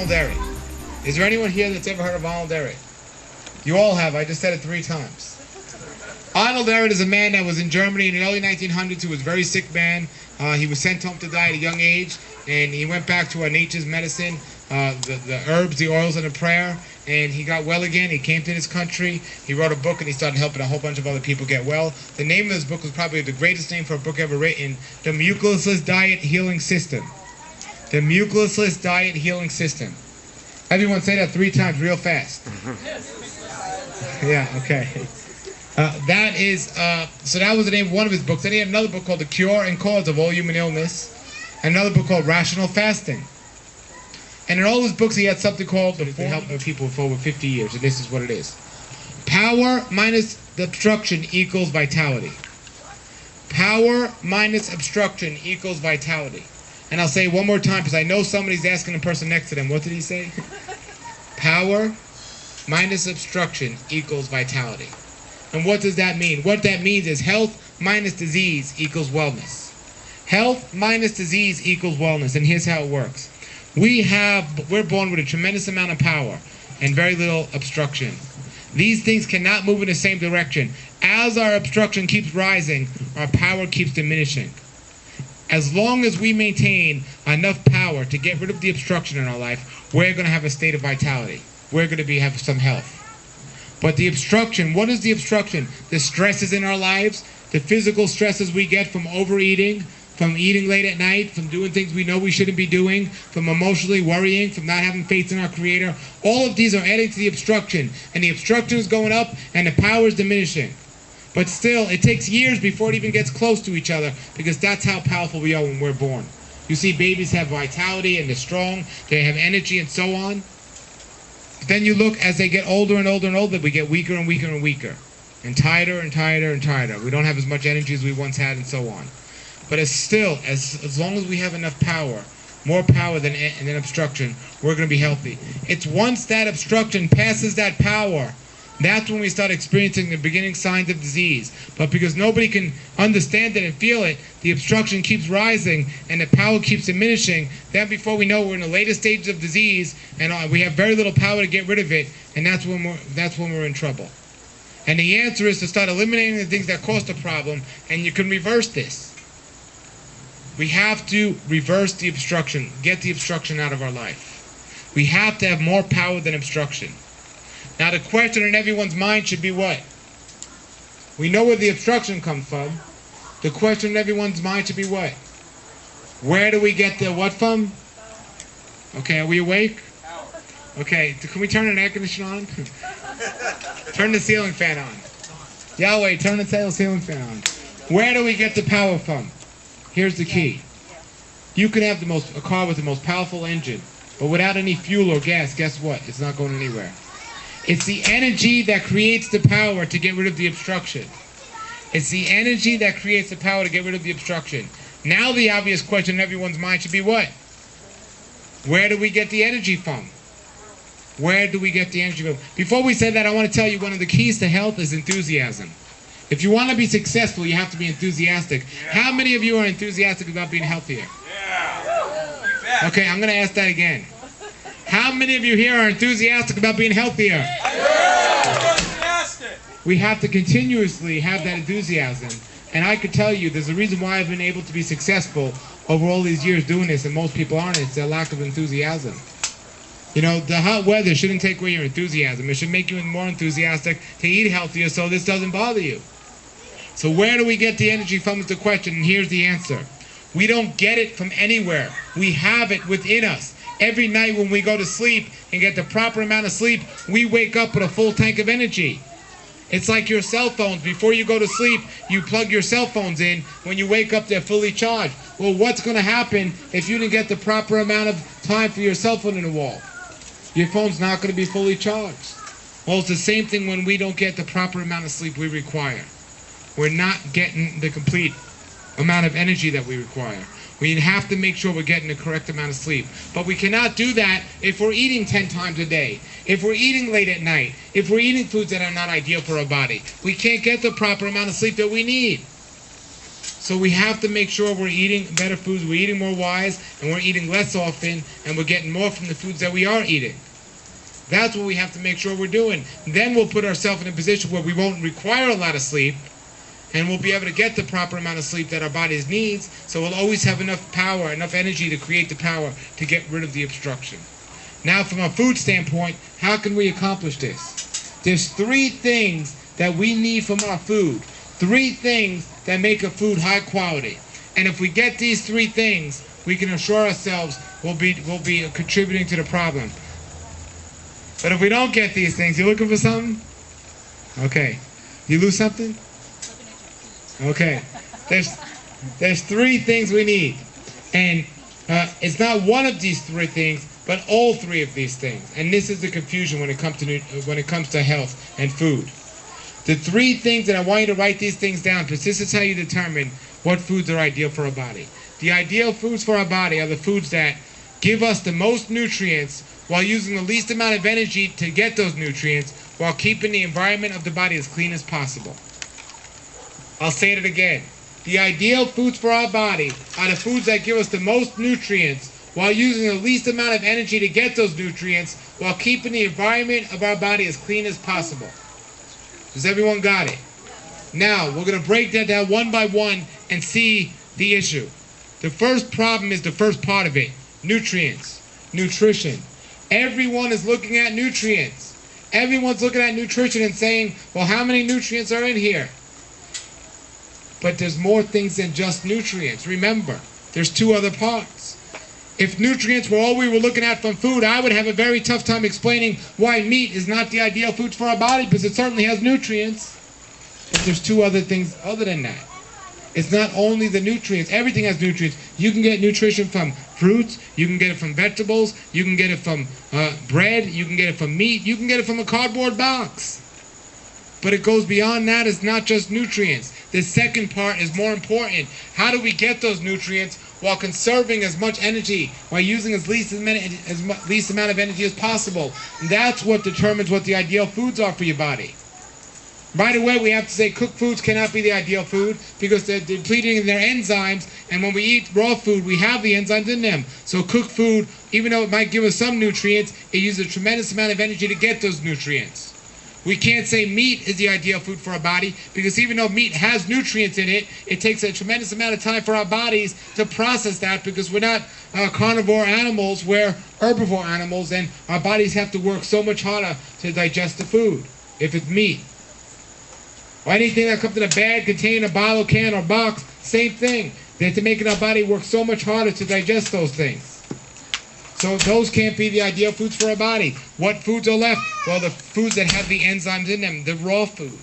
Arnold Ehret. Is there anyone here that's ever heard of Arnold Ehret? You all have. I just said it 3 times. Arnold Ehret is a man that was in Germany in the early 1900s. He was a very sick man. He was sent home to die at a young age, and he went back to nature's medicine, the herbs, the oils, and the prayer, and he got well again. He came to this country. He wrote a book, and he started helping a whole bunch of other people get well. The name of this book was probably the greatest name for a book ever written, The Mucusless Diet Healing System. The Mucusless Diet Healing System. Everyone say that 3 times real fast. Yeah, okay. So that was the name of one of his books. Then he had another book called The Cure and Cause of All Human Illness, and another book called Rational Fasting. And in all his books, he had something called, he's been helping people for over 50 years, and this is what it is. Power minus the obstruction equals vitality. Power minus obstruction equals vitality. And I'll say it one more time, because I know somebody's asking the person next to them, what did he say? Power minus obstruction equals vitality. And what does that mean? What that means is health minus disease equals wellness. Health minus disease equals wellness. And here's how it works. We're born with a tremendous amount of power and very little obstruction. These things cannot move in the same direction. As our obstruction keeps rising, our power keeps diminishing. As long as we maintain enough power to get rid of the obstruction in our life, we're going to have a state of vitality. We're going to have some health. But the obstruction, what is the obstruction? The stresses in our lives, the physical stresses we get from overeating, from eating late at night, from doing things we know we shouldn't be doing, from emotionally worrying, from not having faith in our Creator. All of these are adding to the obstruction. And the obstruction is going up and the power is diminishing. But still, it takes years before it even gets close to each other, because that's how powerful we are when we're born. You see, babies have vitality and they're strong, they have energy and so on. But then you look, as they get older and older and older, we get weaker and weaker and weaker, and tighter and tighter and tighter. We don't have as much energy as we once had and so on. But as long as we have enough power, more power than obstruction, we're going to be healthy. It's once that obstruction passes that power, that's when we start experiencing the beginning signs of disease. But because nobody can understand it and feel it, the obstruction keeps rising and the power keeps diminishing. Then before we know, we're in the latest stages of disease and we have very little power to get rid of it, and that's when we're in trouble. And the answer is to start eliminating the things that cause the problem, and you can reverse this. We have to reverse the obstruction, get the obstruction out of our life. We have to have more power than obstruction. Now the question in everyone's mind should be what? We know where the obstruction comes from. The question in everyone's mind should be what? Where do we get the what from? Okay, are we awake? Okay, can we turn an air conditioner on? Turn the ceiling fan on. Yahweh, turn the ceiling fan on. Where do we get the power from? Here's the key. You can have a car with the most powerful engine, but without any fuel or gas, guess what? It's not going anywhere. It's the energy that creates the power to get rid of the obstruction. It's the energy that creates the power to get rid of the obstruction. Now the obvious question in everyone's mind should be what? Where do we get the energy from? Where do we get the energy from? Before we say that, I want to tell you one of the keys to health is enthusiasm. If you want to be successful, you have to be enthusiastic. Yeah. How many of you are enthusiastic about being healthier? Yeah. Okay, I'm going to ask that again. How many of you here are enthusiastic about being healthier? Yeah. We have to continuously have that enthusiasm. And I could tell you, there's a reason why I've been able to be successful over all these years doing this, and most people aren't. It's their lack of enthusiasm. You know, the hot weather shouldn't take away your enthusiasm. It should make you more enthusiastic to eat healthier so this doesn't bother you. So where do we get the energy from is the question, and here's the answer. We don't get it from anywhere. We have it within us. Every night when we go to sleep and get the proper amount of sleep, we wake up with a full tank of energy. It's like your cell phones. Before you go to sleep, you plug your cell phones in. When you wake up, they're fully charged. Well, what's going to happen if you didn't get the proper amount of time for your cell phone in the wall? Your phone's not going to be fully charged. Well, it's the same thing when we don't get the proper amount of sleep we require. We're not getting the complete amount of energy that we require. We have to make sure we're getting the correct amount of sleep. But we cannot do that if we're eating 10 times a day, if we're eating late at night, if we're eating foods that are not ideal for our body. We can't get the proper amount of sleep that we need. So we have to make sure we're eating better foods, we're eating more wise, and we're eating less often, and we're getting more from the foods that we are eating. That's what we have to make sure we're doing. Then we'll put ourselves in a position where we won't require a lot of sleep, and we'll be able to get the proper amount of sleep that our bodies needs, so we'll always have enough power, enough energy to create the power to get rid of the obstruction. Now, from a food standpoint, how can we accomplish this? There's 3 things that we need from our food. 3 things that make a food high quality. And if we get these 3 things, we can assure ourselves we'll be contributing to the problem. But if we don't get these things, you looking for something? Okay. You lose something? Okay. There's 3 things we need. And it's not one of these 3 things, but all 3 of these things. And this is the confusion when it comes to health and food. The 3 things that I want you to write these things down, because this is how you determine what foods are ideal for our body. The ideal foods for our body are the foods that give us the most nutrients while using the least amount of energy to get those nutrients, while keeping the environment of the body as clean as possible. I'll say it again. The ideal foods for our body are the foods that give us the most nutrients while using the least amount of energy to get those nutrients, while keeping the environment of our body as clean as possible. Does everyone got it? Now, we're going to break that down one by one and see the issue. The first problem is the first part of it. Nutrients. Nutrition. Everyone is looking at nutrients. Everyone's looking at nutrition and saying, well, how many nutrients are in here? But there's more things than just nutrients. Remember, there's 2 other parts. If nutrients were all we were looking at from food, I would have a very tough time explaining why meat is not the ideal food for our body, because it certainly has nutrients. But there's 2 other things other than that. It's not only the nutrients. Everything has nutrients. You can get nutrition from fruits. You can get it from vegetables. You can get it from bread. You can get it from meat. You can get it from a cardboard box. But it goes beyond that. It's not just nutrients. The second part is more important. How do we get those nutrients while conserving as much energy, while using as least amount of energy as possible? And that's what determines what the ideal foods are for your body. Right away, we have to say cooked foods cannot be the ideal food because they're depleting their enzymes, and when we eat raw food, we have the enzymes in them. So cooked food, even though it might give us some nutrients, it uses a tremendous amount of energy to get those nutrients. We can't say meat is the ideal food for our body, because even though meat has nutrients in it, it takes a tremendous amount of time for our bodies to process that, because we're not carnivore animals, we're herbivore animals, and our bodies have to work so much harder to digest the food, if it's meat. Or anything that comes in a bag, container, bottle, can, or box, same thing. They have to make our body work so much harder to digest those things. So those can't be the ideal foods for our body. What foods are left? Well, the foods that have the enzymes in them, the raw food.